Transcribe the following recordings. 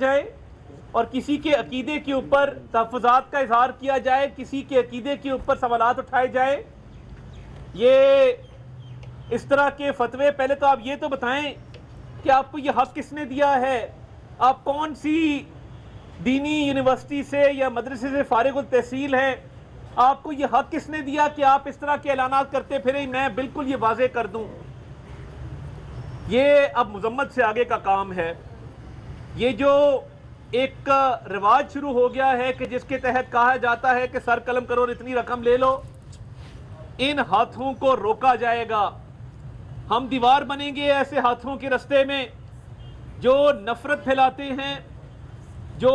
جائے اور کسی کے عقیدے کے اوپر تحفظات کا اظہار کیا جائے، کسی کے عقیدے کے اوپر سوالات اٹھائے جائے، یہ اس طرح کے فتوے، پہلے تو آپ یہ تو بتائیں کہ آپ کو یہ حق کس نے دیا ہے؟ آپ کون سی دینی یونیورسٹی سے یا مدرسے سے فارغ التحصیل ہیں؟ آپ کو یہ حق کس نے دیا کہ آپ اس طرح کے اعلانات کرتے پھریں؟ میں بالکل یہ واضح کر دوں، یہ اب مذمت سے آگے کا کام ہے۔ یہ جو ایک رواج شروع ہو گیا ہے کہ جس کے تحت کہا جاتا ہے کہ سر قلم کرو اور اتنی رقم لے لو، ان ہاتھوں کو روکا جائے گا۔ ہم دیوار بنیں گے ایسے ہاتھوں کے رستے میں جو نفرت پھیلاتے ہیں، جو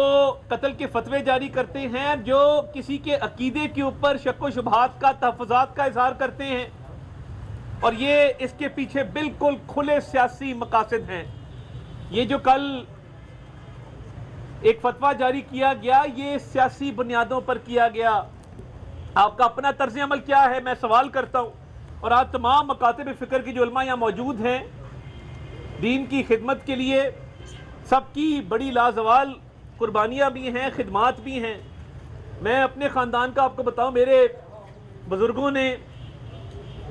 قتل کے فتوے جاری کرتے ہیں، جو کسی کے عقیدے کے اوپر شک و شبہات کا، تحفظات کا اظہار کرتے ہیں، اور یہ اس کے پیچھے بالکل کھلے سیاسی مقاصد ہیں۔ یہ جو کل ایک فتویٰ جاری کیا گیا، یہ سیاسی بنیادوں پر کیا گیا۔ آپ کا اپنا طرز عمل کیا ہے؟ میں سوال کرتا ہوں، اور آج تمام مکاتب فکر کی جو علماء یہاں موجود ہیں، دین کی خدمت کے لیے سب کی بڑی لازوال قربانیاں بھی ہیں، خدمات بھی ہیں۔ میں اپنے خاندان کا آپ کو بتاؤں، میرے بزرگوں نے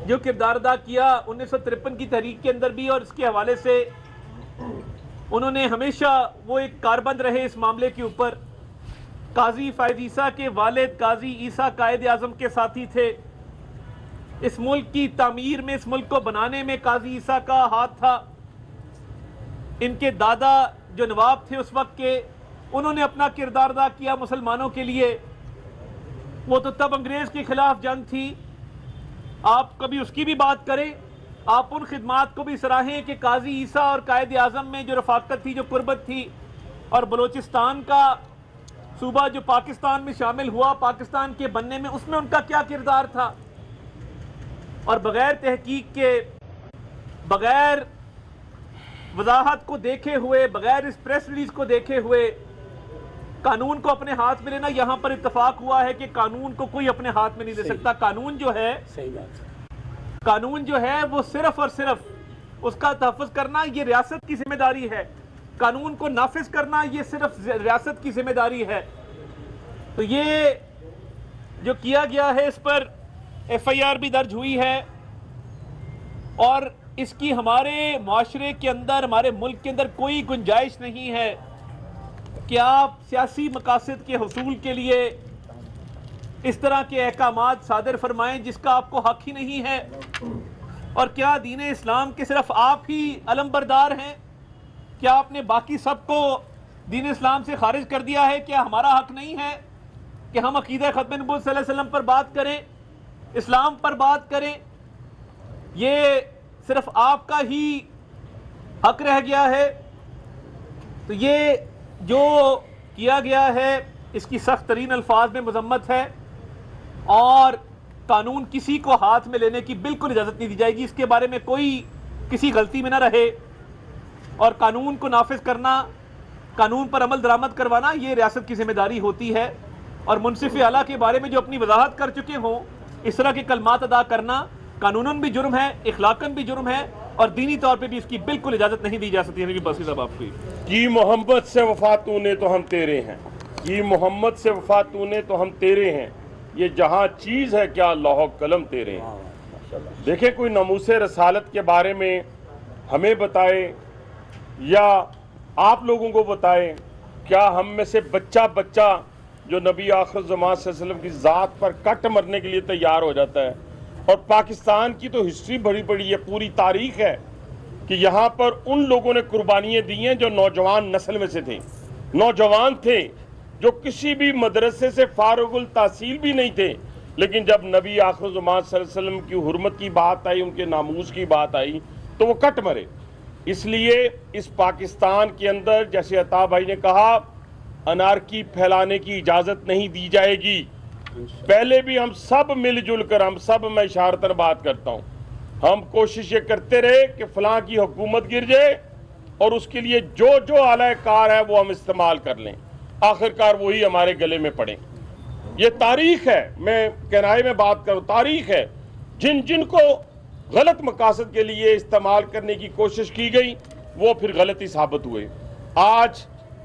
جو کردار ادا کیا 1953 کی تحریک کے اندر بھی، اور اس کے حوالے سے انہوں نے ہمیشہ وہ ایک کاربند رہے اس معاملے کے اوپر۔ قاضی فائز عیسیٰ کے والد قاضی عیسیٰ قائد اعظم کے ساتھی تھے۔ اس ملک کی تعمیر میں، اس ملک کو بنانے میں قاضی عیسیٰ کا ہاتھ تھا۔ ان کے دادا جو نواب تھے اس وقت کے، انہوں نے اپنا کردار ادا کیا مسلمانوں کے لیے۔ وہ تو تب انگریز کے خلاف جنگ تھی، آپ کبھی اس کی بھی بات کریں، آپ ان خدمات کو بھی سراہیں کہ قاضی عیسیٰ اور قائد اعظم میں جو رفاقت تھی، جو قربت تھی، اور بلوچستان کا صوبہ جو پاکستان میں شامل ہوا، پاکستان کے بننے میں، اس میں ان کا کیا کردار تھا۔ اور بغیر تحقیق کے، بغیر وضاحت کو دیکھے ہوئے، بغیر اس پریس ریلیز کو دیکھے ہوئے قانون کو اپنے ہاتھ میں لینا، یہاں پر اتفاق ہوا ہے کہ قانون کو کوئی اپنے ہاتھ میں نہیں لے سکتا۔ قانون جو ہے، قانون جو ہے وہ صرف اور صرف اس کا تحفظ کرنا یہ ریاست کی ذمہ داری ہے، قانون کو نافذ کرنا یہ صرف ریاست کی ذمہ داری ہے۔ تو یہ جو کیا گیا ہے اس پر ایف آئی آر بھی درج ہوئی ہے، اور اس کی ہمارے معاشرے کے اندر، ہمارے ملک کے اندر کوئی گنجائش نہیں ہے کہ آپ سیاسی مقاصد کے حصول کے لیے اس طرح کے احکامات صادر فرمائیں جس کا آپ کو حق ہی نہیں ہے۔ اور کیا دین اسلام کے صرف آپ ہی علم بردار ہیں؟ کیا آپ نے باقی سب کو دین اسلام سے خارج کر دیا ہے؟ کیا ہمارا حق نہیں ہے کہ ہم عقیدہ ختم نبوت صلی اللہ علیہ وسلم پر بات کریں، اسلام پر بات کریں؟ یہ صرف آپ کا ہی حق رہ گیا ہے؟ تو یہ جو کیا گیا ہے اس کی سخت ترین الفاظ میں مذمت ہے، اور قانون کسی کو ہاتھ میں لینے کی بالکل اجازت نہیں دی جائے گی۔ اس کے بارے میں کوئی کسی غلطی میں نہ رہے، اور قانون کو نافذ کرنا، قانون پر عمل درآمد کروانا یہ ریاست کی ذمہ داری ہوتی ہے۔ اور منصف اعلیٰ کے بارے میں جو اپنی وضاحت کر چکے ہوں، اس طرح کے کلمات ادا کرنا قانوناً بھی جرم ہے، اخلاقاً بھی جرم ہے، اور دینی طور پہ بھی اس کی بالکل اجازت نہیں دی جا سکتی ہے۔ بس صاحب آپ کو کی محمد سے وفا تو نے تو ہم تیرے ہیں، کی محمد سے وفا تو نے تو ہم تیرے ہیں، یہ جہاں چیز ہے کیا لوح و قلم تیرے ہیں۔ دیکھیں، کوئی ناموس رسالت کے بارے میں ہمیں بتائے یا آپ لوگوں کو بتائے، کیا ہم میں سے بچہ بچہ جو نبی آخر زمان صلی اللہ علیہ وسلم کی ذات پر کٹ مرنے کے لیے تیار ہو جاتا ہے؟ اور پاکستان کی تو ہسٹری بڑی بڑی ہے، پوری تاریخ ہے کہ یہاں پر ان لوگوں نے قربانیاں دی ہیں جو نوجوان نسل میں سے تھے، نوجوان تھے، جو کسی بھی مدرسے سے فارغ التحصیل بھی نہیں تھے، لیکن جب نبی آخر زمان صلی اللہ علیہ وسلم کی حرمت کی بات آئی، ان کے ناموس کی بات آئی، تو وہ کٹ مرے۔ اس لیے اس پاکستان کے اندر، جیسے عطا بھائی نے کہا، انارکی پھیلانے کی اجازت نہیں دی جائے گی۔ پہلے بھی ہم سب مل جل کر، ہم سب، میں اشارتاً بات کرتا ہوں، ہم کوشش یہ کرتے رہے کہ فلاں کی حکومت گر جائے، اور اس کے لیے جو جو آلہ کار ہے وہ ہم استعمال کر لیں، آخرکار وہی ہمارے گلے میں پڑیں۔ یہ تاریخ ہے، میں کنائے میں بات کروں، تاریخ ہے۔ جن جن کو غلط مقاصد کے لیے استعمال کرنے کی کوشش کی گئی وہ پھر غلطی ثابت ہوئے۔ آج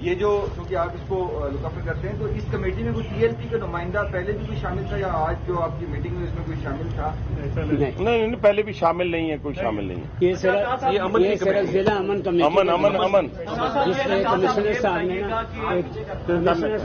یہ جو چونکہ آپ اس کو لک آفٹر کرتے ہیں، تو اس کمیٹی میں کوئی ٹی ایل پی کا نمائندہ پہلے بھی کوئی شامل تھا یا آج جو آپ کی میٹنگ میں اس میں کوئی شامل تھا؟ نہیں، پہلے بھی شامل نہیں ہے، کوئی شامل نہیں ہے. یہ صرف ضلع امن کمیٹی امن جس میں کمشنر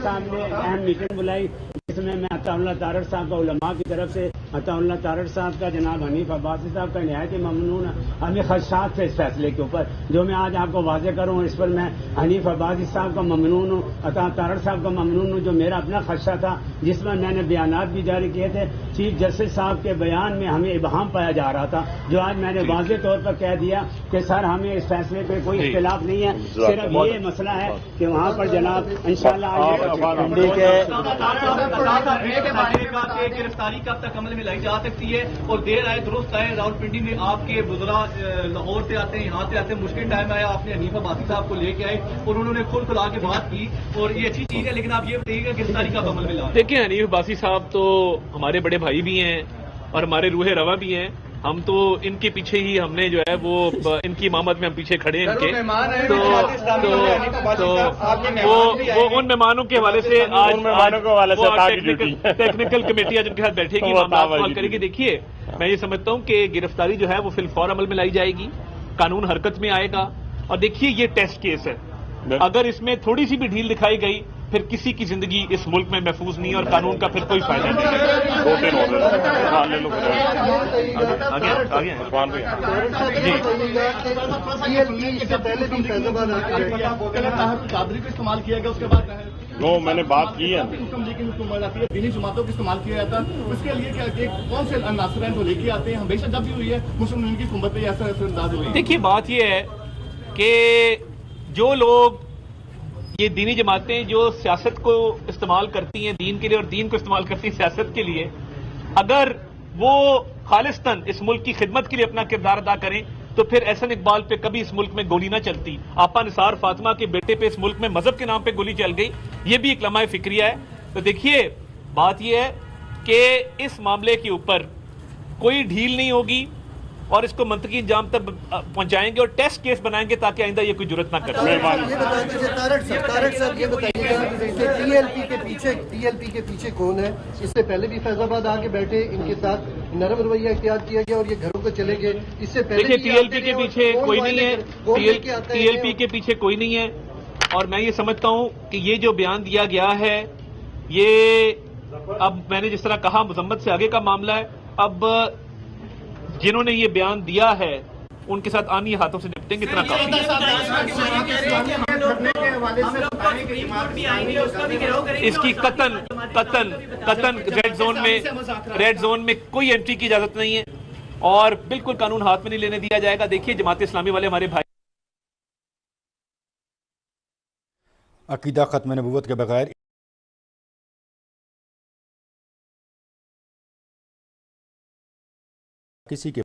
صاحب نے اہم میٹنگ بلائی، جس میں عطا اللہ تارڑ صاحب کا علماء کی طرف سے عطا اللہ تارڑ صاحب کا، جناب حنیف عباسی صاحب کا نہایت ممنون ہمیں خدشات تھے اس فیصلے کے اوپر، جو میں آج آپ کو واضح کروں اس پر میں حنیف عباسی صاحب کا ممنون ہوں، عطا تارڑ صاحب کا ممنون ہوں، جو میرا اپنا خدشہ تھا جس میں نے بیانات بھی جاری کیے تھے. چیف جسٹس صاحب کے بیان میں ہمیں ابہام پایا جا رہا تھا، جو آج میں نے واضح طور پر کہہ دیا کہ سر ہمیں اس فیصلے پہ کوئی اختلاف نہیں ہے، صرف یہ مسئلہ ہے کہ وہاں پر جناب انشاءاللہ گرفتاری کب تک عمل میں لائی جا سکتی ہے؟ اور دیر آئے درست آئے، راولپنڈی میں آپ کے وزراء لاہور سے آتے ہیں، یہاں سے آتے ہیں، مشکل ٹائم آیا، آپ نے حنیف عباسی صاحب کو لے کے آئے اور انہوں نے کھل کھلا کے بات کی، اور یہ اچھی چیز ہے، لیکن آپ یہ بتائیے کہ گرفتاری کب عمل میں لا؟ دیکھیں، حنیف عباسی صاحب تو ہمارے بڑے بھائی بھی ہیں اور ہمارے روح رواں بھی ہیں. ہم تو ان کے پیچھے ہی ہم نے جو ہے وہ ان کی امامت میں ہم پیچھے کھڑے ہیں ان کے، تو وہ ان مہمانوں کے حوالے سے آج ٹیکنیکل کمیٹی آج ان کے ساتھ بیٹھے گی، معاملات حل کرے گی. دیکھیے، میں یہ سمجھتا ہوں کہ گرفتاری جو ہے وہ فی الفور عمل میں لائی جائے گی، قانون حرکت میں آئے گا. اور دیکھیے، یہ ٹیسٹ کیس ہے، اگر اس میں تھوڑی سی بھی ڈھیل دکھائی گئی پھر کسی کی زندگی اس ملک میں محفوظ نہیں اور قانون کا پھر کوئی فائدہ نہیں. استعمال کیا گیا، اس کے بعد میں نے بات کی ہے، دینی جماعتوں کا استعمال کیا جاتا ہے. اس کے لیے کون سے عناصر ہیں جو لے کے آتے ہیں؟ ہمیشہ جب بھی ہوئی ہے مسلم لیگ کی حکومت پہ ایسا اثر انداز ہوئی. دیکھیے، بات یہ ہے کہ جو لوگ یہ دینی جماعتیں جو سیاست کو استعمال کرتی ہیں دین کے لیے اور دین کو استعمال کرتی ہیں سیاست کے لیے، اگر وہ خالصتاً اس ملک کی خدمت کے لیے اپنا کردار ادا کریں تو پھر احسن اقبال پہ کبھی اس ملک میں گولی نہ چلتی. آپا نثار فاطمہ کے بیٹے پہ اس ملک میں مذہب کے نام پہ گولی چل گئی، یہ بھی ایک لمحہ فکریہ ہے. تو دیکھیے، بات یہ ہے کہ اس معاملے کے اوپر کوئی ڈھیل نہیں ہوگی اور اس کو منطقی انجام تک پہنچائیں گے اور ٹیسٹ کیس بنائیں گے تاکہ آئندہ یہ کوئی جرت نہ کرے. طارق صاحب یہ بتائیے کہ ٹی ایل پی کے پیچھے کون ہے؟ اس سے پہلے بھی فیض آباد آ کے بیٹھے، ان کے ساتھ نرم رویہ اختیار کیا گیا اور یہ گھروں کو چلے گئے. اس سے پہلے دیکھیے، ٹی ایل پی کے پیچھے کوئی نہیں ہے، ٹی ایل پی کے پیچھے کوئی نہیں ہے. اور میں یہ سمجھتا ہوں کہ یہ جو بیان دیا گیا ہے، یہ اب میں نے جس طرح کہا مذمت سے آگے کا معاملہ ہے. اب جنہوں نے یہ بیان دیا ہے ان کے ساتھ آنی ہاتھوں سے نپٹیں گے، اتنا کافی ہے. اس کی قطن ریڈ زون میں کوئی انٹری کی اجازت نہیں ہے اور بالکل قانون ہاتھ میں نہیں لینے دیا جائے گا. دیکھیے، جماعت اسلامی والے ہمارے بھائی عقیدہ ختم نبوت کے بغیر کسی کے